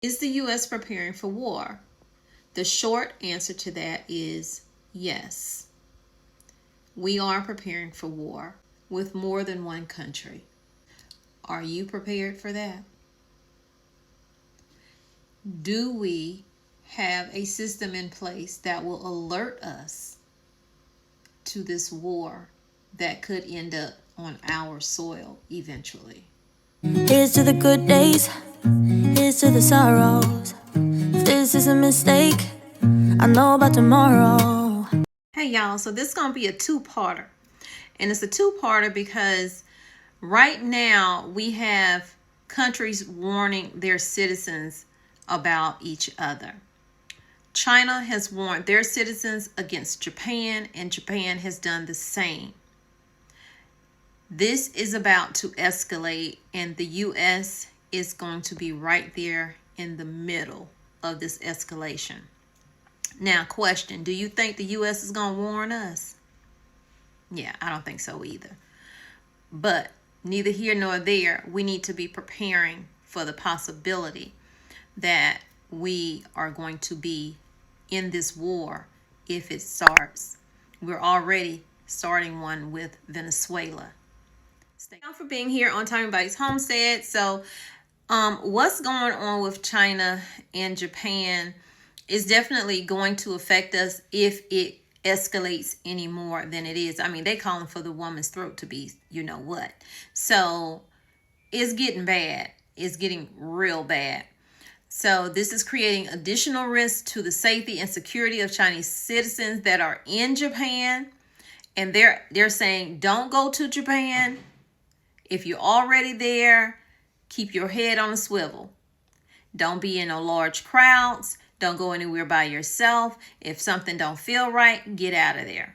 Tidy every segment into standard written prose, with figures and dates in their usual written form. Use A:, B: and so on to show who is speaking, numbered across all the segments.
A: Is the U.S. preparing for war? The short answer to that is yes. We are preparing for war with more than one country. Are you prepared for that? Do we have a system in place that will alert us to this war that could end up on our soil eventually?
B: Here's to the good days, here's to the sorrows. If this is a mistake, I know about tomorrow.
A: Hey y'all, so this is going to be a two-parter. And it's a two-parter because right now we have countries warning their citizens about each other. China has warned their citizens against Japan, and Japan has done the same. This is about to escalate, and the U.S. is going to be right there in the middle of this escalation. Now, question, do you think the U.S. is going to warn us? Yeah, I don't think so either. But neither here nor there, we need to be preparing for the possibility that we are going to be in this war if it starts. We're already starting one with Venezuela. Thank you for being here on TOMMYBITES Homestead. So what's going on with China and Japan is definitely going to affect us if it escalates any more than it is. I mean, they calling for the woman's throat to be, you know what. So it's getting bad. It's getting real bad. So this is creating additional risk to the safety and security of Chinese citizens that are in Japan. And they're saying, don't go to Japan. If you're already there, keep your head on a swivel. Don't be in no large crowds. Don't go anywhere by yourself. If something don't feel right, get out of there.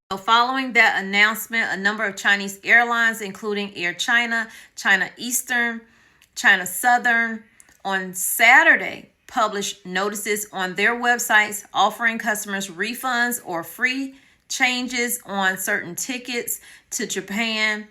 A: So following that announcement, a number of Chinese airlines, including Air China, China Eastern, China Southern, on Saturday, published notices on their websites offering customers refunds or free changes on certain tickets to Japan.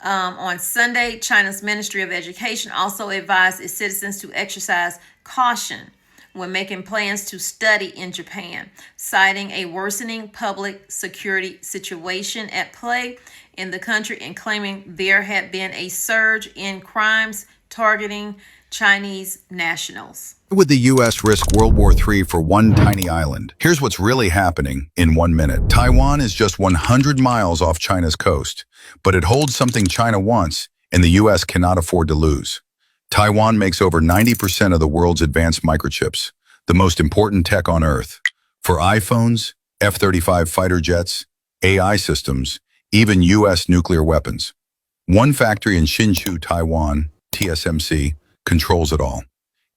A: On Sunday, China's Ministry of Education also advised its citizens to exercise caution when making plans to study in Japan, citing a worsening public security situation at play in the country and claiming there had been a surge in crimes targeting Chinese nationals.
C: Would the U.S. risk World War III for one tiny island? Here's what's really happening in 1 minute. Taiwan is just 100 miles off China's coast, but it holds something China wants and the U.S. cannot afford to lose. Taiwan makes over 90% of the world's advanced microchips, the most important tech on Earth. For iPhones, F-35 fighter jets, AI systems, even U.S. nuclear weapons. One factory in Hsinchu, Taiwan, TSMC, controls it all.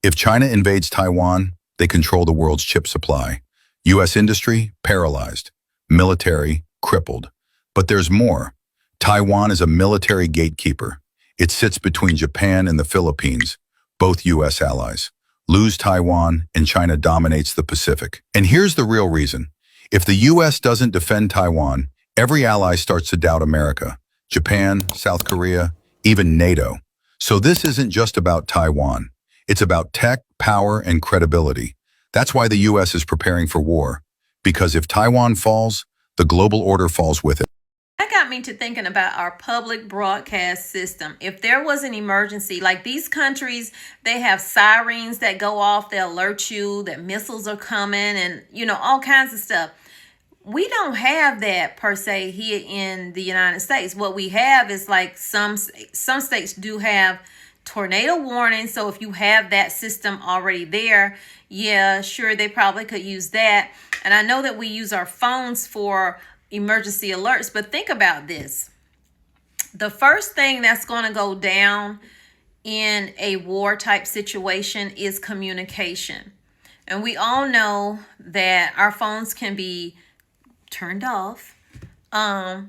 C: If China invades Taiwan, they control the world's chip supply. U.S. industry, paralyzed. Military, crippled. But there's more. Taiwan is a military gatekeeper. It sits between Japan and the Philippines, both U.S. allies. Lose Taiwan, and China dominates the Pacific. And here's the real reason. If the U.S. doesn't defend Taiwan, every ally starts to doubt America. Japan, South Korea, even NATO. So this isn't just about Taiwan. It's about tech, power, and credibility. That's why the U.S. is preparing for war. Because if Taiwan falls, the global order falls with it.
A: That got me to thinking about our public broadcast system. If there was an emergency, like these countries, they have sirens that go off, they alert you that missiles are coming and, you know, all kinds of stuff. We don't have that per se here in the United States. What we have is like some states do have tornado warning. So if you have that system already there, yeah, sure, they probably could use that. And I know that we use our phones for emergency alerts, but think about this. The first thing that's going to go down in a war type situation is communication. And we all know that our phones can be turned off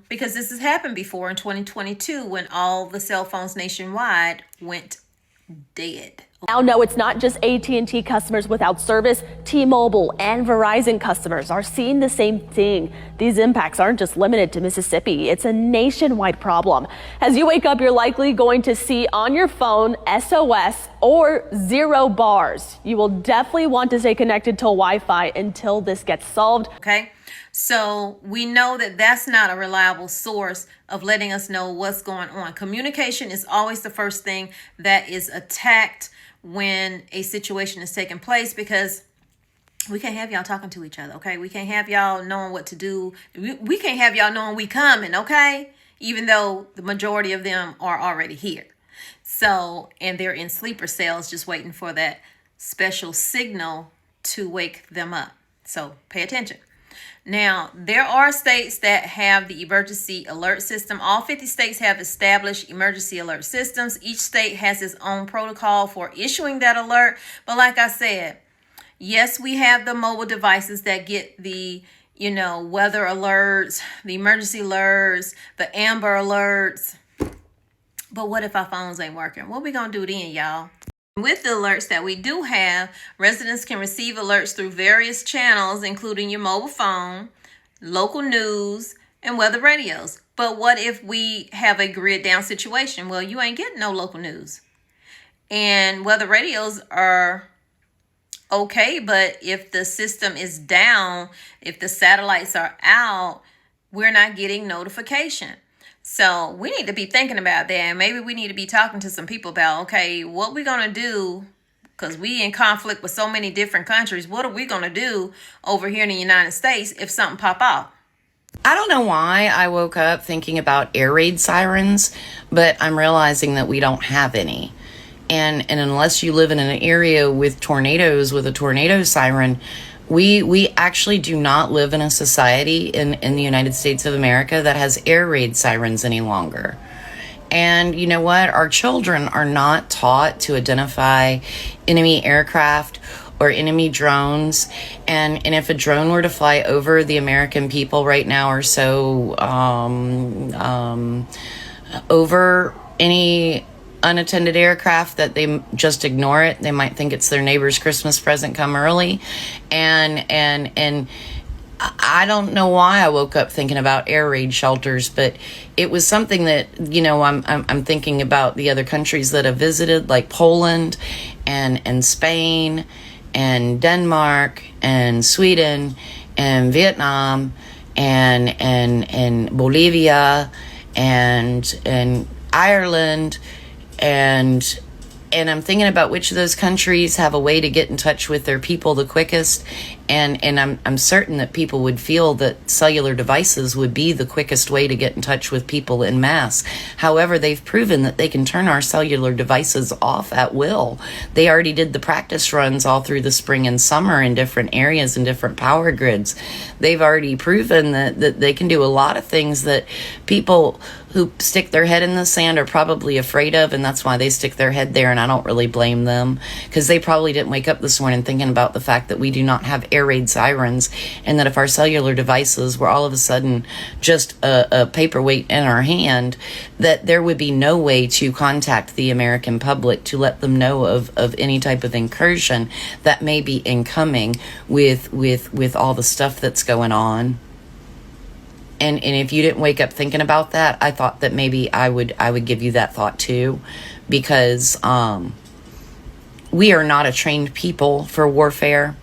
A: because this has happened before in 2022 when all the cell phones nationwide went dead
D: Now, no, it's not just AT&T customers without service. T-Mobile and Verizon customers are seeing the same thing. These impacts aren't just limited to Mississippi. It's a nationwide problem. As you wake up, you're likely going to see on your phone SOS or 0 bars. You will definitely want to stay connected to Wi-Fi until this gets solved.
A: Okay, so we know that that's not a reliable source of letting us know what's going on. Communication is always the first thing that is attacked when a situation is taking place, because we can't have y'all talking to each other, okay? We can't have y'all knowing what to do. We can't have y'all knowing we coming, okay? Even though the majority of them are already here. So, and they're in sleeper cells just waiting for that special signal to wake them up. So pay attention. Now, there are states that have the emergency alert system. All 50 states have established emergency alert systems. Each state has its own protocol for issuing that alert. But like I said, yes, we have the mobile devices that get the, weather alerts, the emergency alerts, the Amber alerts. But what if our phones ain't working? What we gonna do then, y'all? With the alerts that we do have, residents can receive alerts through various channels, including your mobile phone, local news, and weather radios. But what if we have a grid down situation? Well, you ain't getting no local news. And weather radios are okay, but if the system is down, if the satellites are out, we're not getting notification. So we need to be thinking about that. And maybe we need to be talking to some people about, okay, what we going to do, because we in conflict with so many different countries. What are we going to do over here in the United States if something pop out?
E: I don't know why I woke up thinking about air raid sirens, but I'm realizing that we don't have any. And unless you live in an area with tornadoes, with a tornado siren, we actually do not live in a society in the United States of America that has air raid sirens any longer. And you know what? Our children are not taught to identify enemy aircraft or enemy drones. And if a drone were to fly over the American people right now or so, over any unattended aircraft, that they just ignore it. They might think it's their neighbor's Christmas present come early. And I don't know why I woke up thinking about air raid shelters, but it was something that, I'm thinking about the other countries that I've visited, like Poland and Spain and Denmark and Sweden and Vietnam and Bolivia and Ireland. And I'm thinking about which of those countries have a way to get in touch with their people the quickest. And I'm certain that people would feel that cellular devices would be the quickest way to get in touch with people en masse. However, they've proven that they can turn our cellular devices off at will. They already did the practice runs all through the spring and summer in different areas and different power grids. They've already proven that they can do a lot of things that people who stick their head in the sand are probably afraid of, and that's why they stick their head there, and I don't really blame them, because they probably didn't wake up this morning thinking about the fact that we do not have air raid sirens, and that if our cellular devices were all of a sudden just a paperweight in our hand, that there would be no way to contact the American public to let them know of any type of incursion that may be incoming with all the stuff that's going on. And if you didn't wake up thinking about that, I thought that maybe I would give you that thought too, because we are not a trained people for warfare.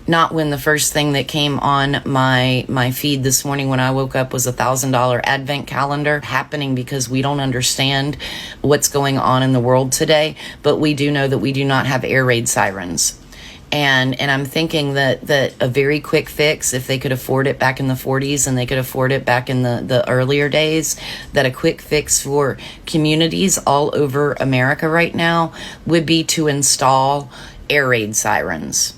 E: Not when the first thing that came on my feed this morning when I woke up was a $1,000 advent calendar happening, because we don't understand what's going on in the world today, but we do know that we do not have air raid sirens. And I'm thinking that a very quick fix, if they could afford it back in the 40s and they could afford it back in the earlier days, that a quick fix for communities all over America right now would be to install air raid sirens.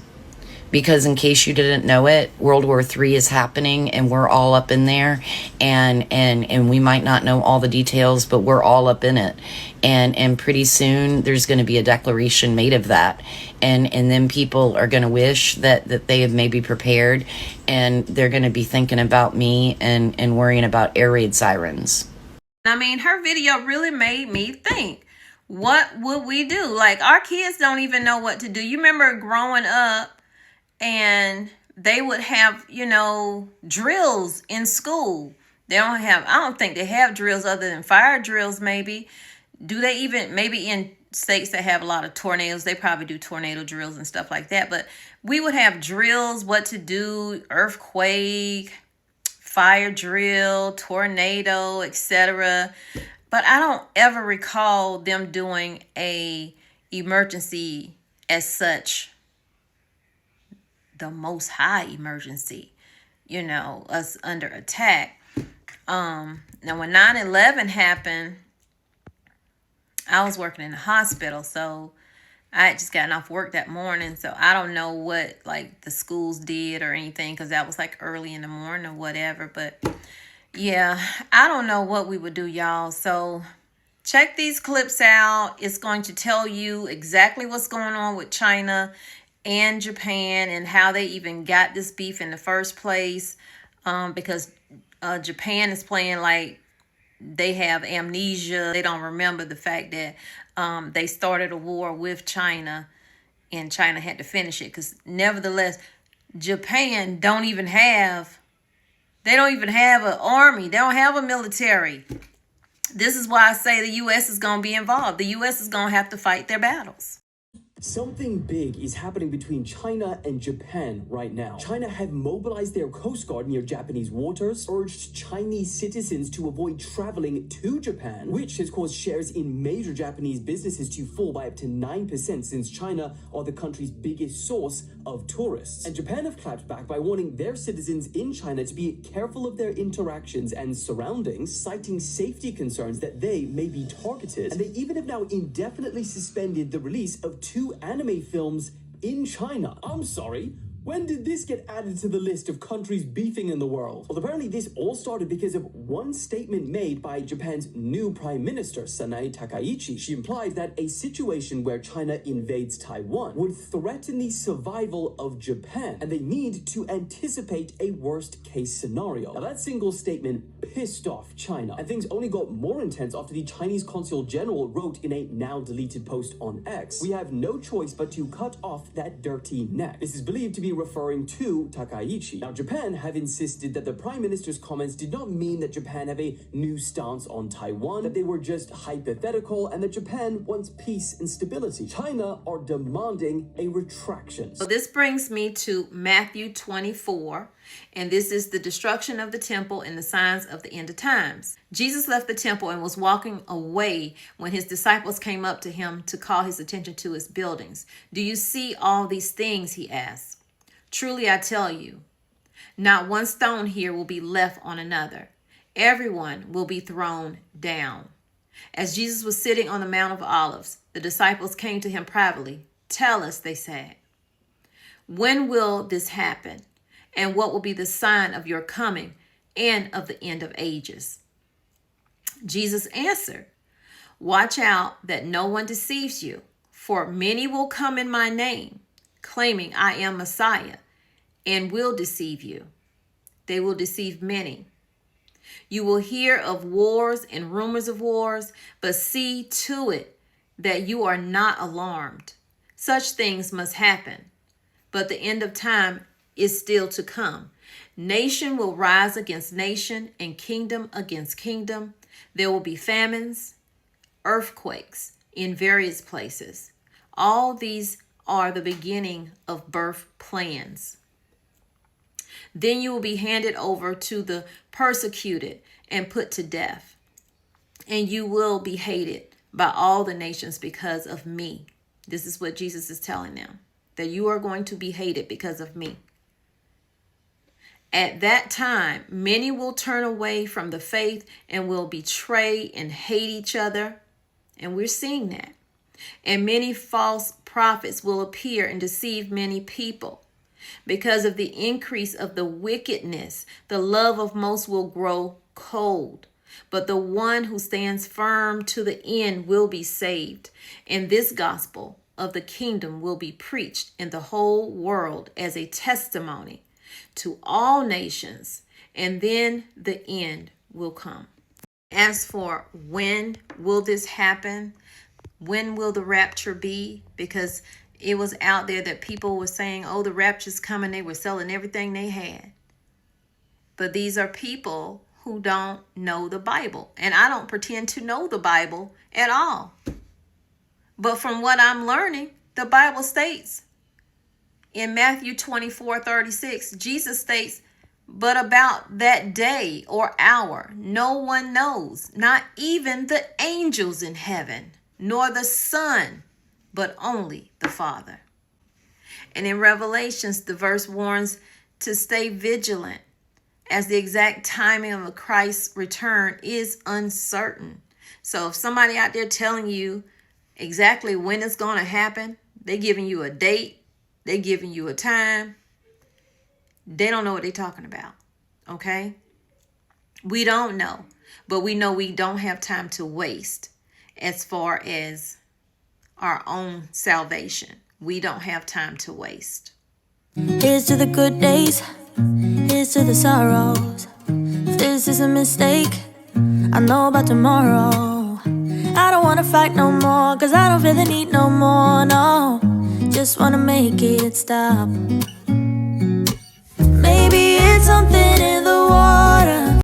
E: Because in case you didn't know it, World War III is happening, and we're all up in there, and we might not know all the details, but we're all up in it. And pretty soon there's going to be a declaration made of that, and then people are going to wish that they have maybe prepared, and they're going to be thinking about me and worrying about air raid sirens.
A: I mean, her video really made me think. what would we do? Like, our kids don't even know what to do. You remember growing up and they would have, drills in school. I don't think they have drills other than fire drills, maybe. Do they even, maybe in states that have a lot of tornadoes, they probably do tornado drills and stuff like that. But we would have drills, what to do, earthquake, fire drill, tornado, etc. But I don't ever recall them doing a emergency as such, the most high emergency, us under attack. Now when 9/11 happened, I was working in the hospital, so I had just gotten off work that morning, so I don't know what like the schools did or anything, because that was like early in the morning or whatever. But yeah, I don't know what we would do, y'all. So check these clips out. It's going to tell you exactly what's going on with China and Japan and how they even got this beef in the first place, because Japan is playing like they have amnesia. They don't remember the fact that they started a war with China and China had to finish it. Because nevertheless, Japan don't even have an army. They don't have a military. This is why I say the U.S. is going to be involved. The U.S. is going to have to fight their battles.
F: Something big is happening between China and Japan right now. China have mobilized their coast guard near Japanese waters, urged Chinese citizens to avoid traveling to Japan, which has caused shares in major Japanese businesses to fall by up to 9% since China are the country's biggest source of tourists. And Japan have clapped back by warning their citizens in China to be careful of their interactions and surroundings, citing safety concerns that they may be targeted. And they even have now indefinitely suspended the release of 2 anime films in China. I'm sorry, when did this get added to the list of countries beefing in the world? Well, apparently this all started because of one statement made by Japan's new Prime Minister, Sanae Takaichi. She implied that a situation where China invades Taiwan would threaten the survival of Japan, and they need to anticipate a worst-case scenario. Now, that single statement pissed off China, and things only got more intense after the Chinese Consul General wrote in a now-deleted post on X, "We have no choice but to cut off that dirty neck." This is believed to be referring to Takaichi. Now, Japan have insisted that the Prime Minister's comments did not mean that Japan have a new stance on Taiwan, that they were just hypothetical, and that Japan wants peace and stability. China are demanding a retraction.
A: So this brings me to Matthew 24, and this is the destruction of the temple and the signs of the end of times. Jesus left the temple and was walking away when his disciples came up to him to call his attention to its buildings. "Do you see all these things?" he asked. "Truly I tell you, not one stone here will be left on another. Everyone will be thrown down." As Jesus was sitting on the Mount of Olives, the disciples came to him privately. "Tell us," they said, "when will this happen? And what will be the sign of your coming and of the end of ages?" Jesus answered, "Watch out that no one deceives you, for many will come in my name, claiming I am Messiah, and will deceive you. They will deceive many. You will hear of wars and rumors of wars, but see to it that you are not alarmed. Such things must happen, but the end of time is still to come. Nation will rise against nation and kingdom against kingdom. There will be famines, earthquakes in various places. All these are the beginning of birth plans. Then you will be handed over to the persecuted and put to death. And you will be hated by all the nations because of me." This is what Jesus is telling them, that you are going to be hated because of me. "At that time, many will turn away from the faith and will betray and hate each other." And we're seeing that. "And many false prophets will appear and deceive many people. Because of the increase of the wickedness, the love of most will grow cold. But the one who stands firm to the end will be saved. And this gospel of the kingdom will be preached in the whole world as a testimony to all nations, and then the end will come." As for when will this happen, When will the rapture be? Because it was out there that people were saying, oh, the rapture's coming. They were selling everything they had. But these are people who don't know the Bible. And I don't pretend to know the Bible at all. But from what I'm learning, the Bible states in Matthew 24:36, Jesus states, but about that day or hour, no one knows, not even the angels in heaven, nor the Son, but only the Father. And in Revelations, the verse warns to stay vigilant, as the exact timing of Christ's return is uncertain. So if somebody out there telling you exactly when it's going to happen, they're giving you a date, they're giving you a time, they don't know what they're talking about. Okay? We don't know, but we know we don't have time to waste as far as our own salvation. We don't have time to waste.
B: Here's to the good days, here's to the sorrows. If this is a mistake, I know about tomorrow. I don't wanna fight no more, cause I don't feel the need no more, no. Just wanna make it stop.